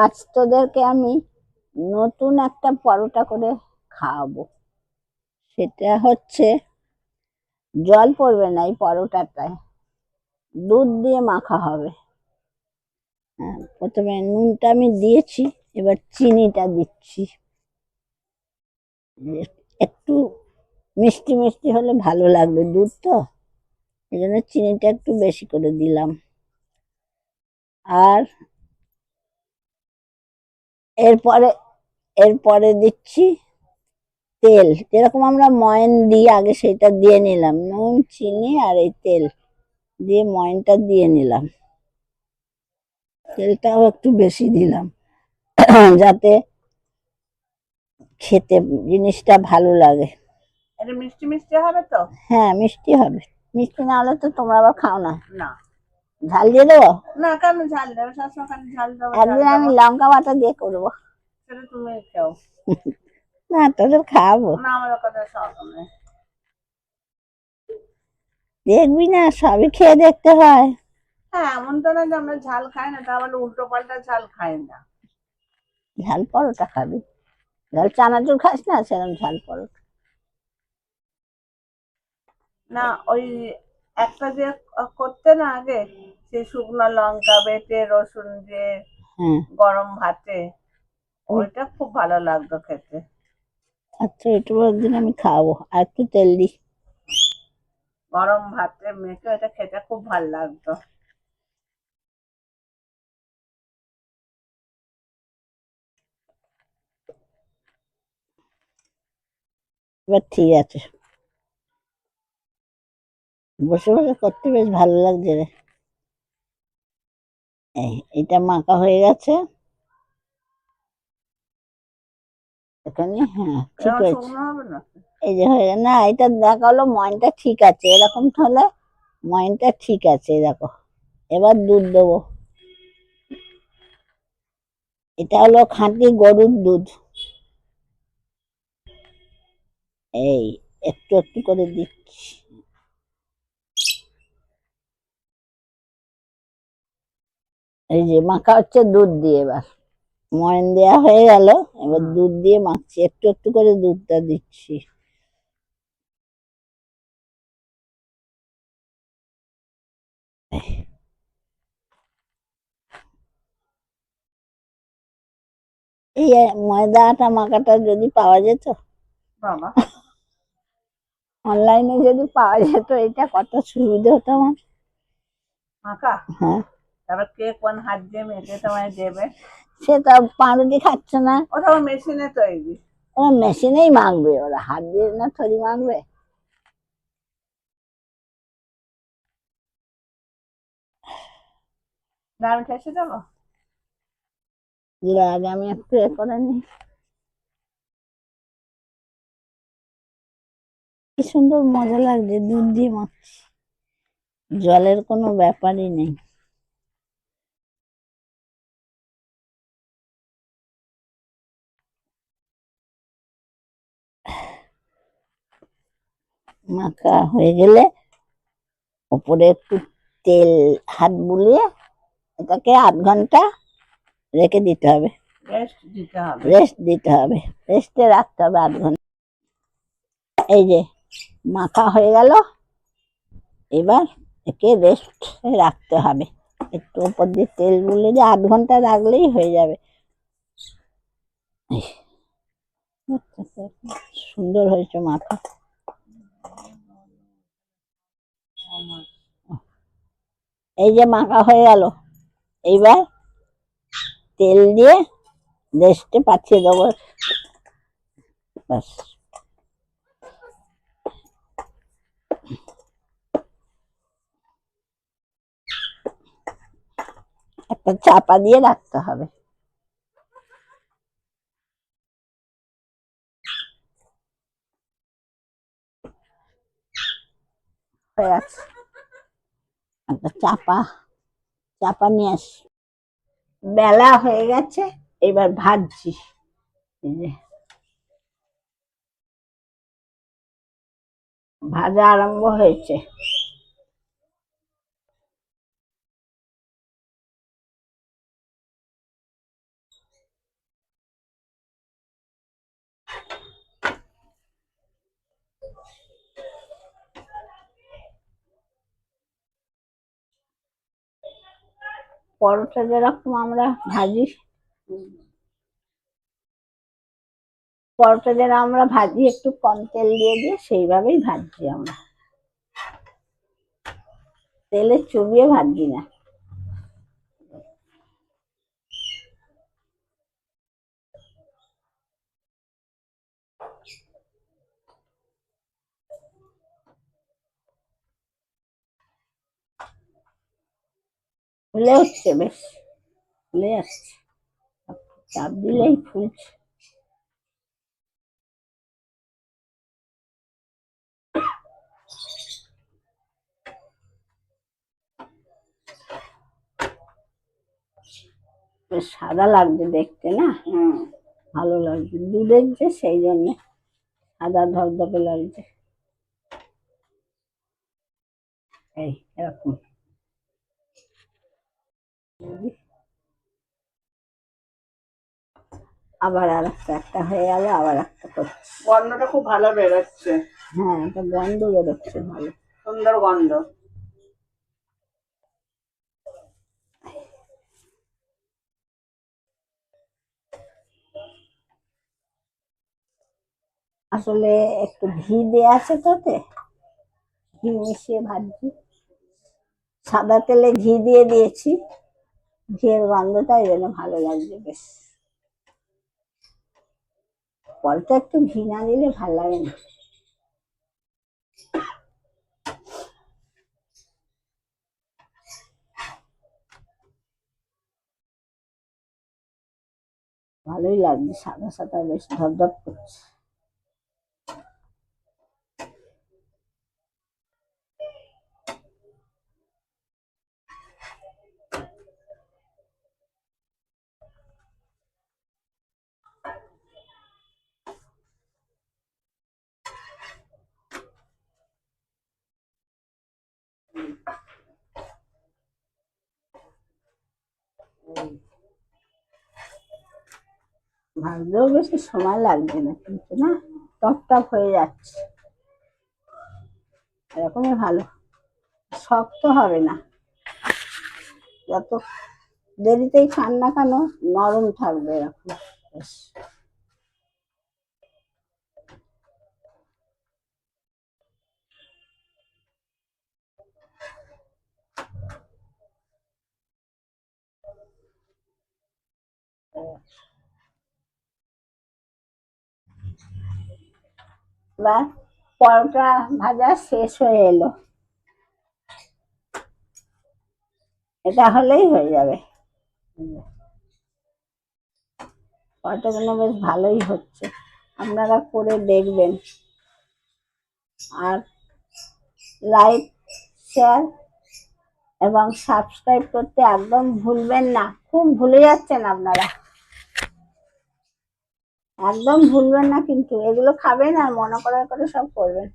আজ তোদেরকে আমি নতুন একটা পরোটা করে খাওয়াবো। সেটা হচ্ছে, জল পড়বে না এই পরোটাটায়, দুধ দিয়ে মাখা হবে। হ্যাঁ, প্রথমে নুনটা আমি দিয়েছি, এবার চিনিটা দিচ্ছি। একটু মিষ্টি মিষ্টি হলে ভালো লাগবে, দুধ তো, এই জন্য চিনিটা একটু বেশি করে দিলাম। আর এরপরে এরপরে দিচ্ছি তেল, যেরকম আমরা ময়ান দিই আগে সেটা দিয়ে নিলাম, নুন চিনি আর এই তেল দিয়ে ময়ানটা দিয়ে নিলাম। তেলটাও একটু বেশি দিলাম যাতে খেতে জিনিসটা ভালো লাগে। এটা মিষ্টি মিষ্টি হবে তো? হ্যাঁ, মিষ্টি হবে। মিষ্টি না হলে তো তোমরা আবার খাও না। না ঝাল দিয়ে দেবো? না, কেন ঝাল দেবে? সবসময় খালি ঝাল দেবো ঝাল একদিন আমি দেবো, লঙ্কা বাটা দিয়ে করবো। সেটা তুমি খাও। না, তোদের খাওয়াবো। না, আমার কথা শখ নেই। দেখবি না, সবই খেয়ে দেখতে হয়। হ্যাঁ, এমন তো না যে আমরা ঝাল খাই না, তার মানে উল্টো পাল্টা ঝাল খাই না। ঝাল পরোটা খাবি, ঝাল চানাচুর খাস না, সেরকম ঝাল পরোটা। না, ওই একটা যে করতে না আগে, সেই শুকনো লঙ্কা বেটে রসুন দিয়ে হ্যাঁ, গরম ভাতে, ওইটা খুব ভালো লাগতো খেতে। আচ্ছা, একটু একদিন আমি খাওয়াবো, আর একটু তেল দিই। গরম ভাতে মেখে এটা খেতে খুব ভালো লাগতো। এবার ঠিক আছে, বসে বসে করতে বেশ ভালো লাগছে রে। এটা মাখা হয়ে গেছে এখানে। হ্যাঁ, ঠিক এরকম হয়েছে। শুকনো হবে না? এই যে হয়ে না, এটা দেখা হলো ময়নটা ঠিক আছে, এরকম হলে ময়নটা ঠিক আছে, দেখো। এবার দুধ দেবো। এটা হলো খাঁটি গরুর দুধ। এই একটু একটু করে দিচ্ছি। এই যে মাখা হচ্ছে দুধ দিয়ে। এবার ময়ন দেওয়া হয়ে গেল, এবার দুধ দিয়ে মাখছি, একটু একটু করে দুধটা দিচ্ছি। এই ময়দা আটা মাখাটা যদি পাওয়া যেত, বাবা, অনলাইনে যদি পাওয়া যেত, এটা কত সুবিধা হতো আমার। মাখা হ্যাঁ, তারপর কে কোন হাত দিয়ে মেখে তোমায় দেবে? সে তো পাউরুটি খাচ্ছে না, ওটা মেশিনে তৈরি। ওরা মেশিনেই মাখবে, ওরা হাত দিয়ে না থরি মাখবে। না, আমি ঠেসে দেবো। আগে আমি একটু এ করে নিই। কি সুন্দর মজা লাগছে, দুধ দিয়ে মাখছি, জলের কোনো ব্যাপারই নেই। মাখা হয়ে গেলে ওপরে একটু তেল হাত বুলিয়ে এটাকে 0.5 ঘন্টা রেখে দিতে হবে। রেস্ট দিতে হবে। রেস্ট দিতে হবে, রেস্টে রাখতে হবে 0.5 ঘন্টা। এই যে মাখা হয়ে গেল, এবার একে রেস্ট রাখতে হবে। একটু উপর দিয়ে তেল বুলিয়ে দিয়ে 0.5 ঘন্টা রাখলেই হয়ে যাবে। সুন্দর হয়েছে মাখা। এই যে মাখা হয়ে গেল, এইবার তেল দিয়ে রেস্টে পাঠিয়ে দেবো, ব্যাস। একটা চাপা দিয়ে রাখতে হবে। হয়ে গেছে, একটা চাপা চাপা নিয়ে আসি। বেলা হয়ে গেছে, এবার ভাজছি। এই যে ভাজা আরম্ভ হয়েছে। পরোটা যেরকম আমরা ভাজি, পরোটা যেরকম আমরা ভাজি একটু কম তেল দিয়ে সেইভাবেই ভাজছি আমরা, তেলে চুবিয়ে ভাজছি না। ফুলে উঠছে, বেশ ফুলে যাচ্ছে, চাপ দিলেই ফুলছে। বেশ সাদা লাগছে দেখতে না, ভালো লাগছে, দুধের যে সেই জন্য সাদা ধপধপে লাগছে। এই এরকম আবার আর একটা হয়ে গেল, আবার একটা করছি। গন্ধটা খুব ভালো বেরোচ্ছে। হ্যাঁ, একটা গন্ধ বেরোচ্ছে ভালো, সুন্দর গন্ধ। আসলে একটু ঘি দেয়া আছে তাতে, ঘি মিশিয়ে ভাজছি, সাদা তেলে ঘি দিয়ে দিয়েছি, ঘিয়ের গন্ধটা এই জন্য ভালো লাগছে বেশ। পরটা একটু ঘি না দিলে ভালো লাগে না। ভালোই লাগছে, সাদা সাদা বেশ ধপধপ করছে। ভাজতেও বেশি সময় লাগবে না কিন্তু না, টপ টপ হয়ে যাচ্ছে, এরকমই ভালো, শক্ত হবে না। যত দেরিতেই খান না কেন নরম থাকবে এরকম বেশ। এবার পরোটা ভাজা শেষ হয়ে এলো, এটা হলেই হয়ে যাবে। পরোটাগুলো বেশ ভালোই হচ্ছে, আপনারা করে দেখবেন। আর লাইক, শেয়ার এবং সাবস্ক্রাইব করতে একদম ভুলবেন না, খুব ভুলে যাচ্ছেন আপনারা, একদম ভুলবেন না কিন্তু। এগুলো খাবেন আর মনে করে করে সব করবেন,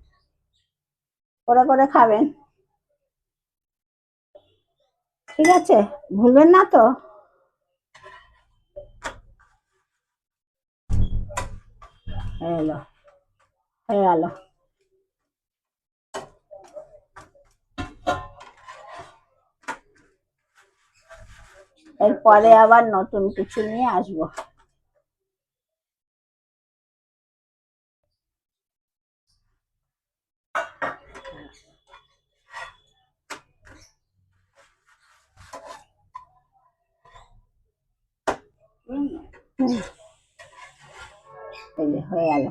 করে করে খাবেন, ঠিক আছে? ভুলবেন না তো। হয়ে গেল, হয়ে গেল। এরপরে আবার নতুন কিছু নিয়ে আসবো। এই যে হয়ে গেল।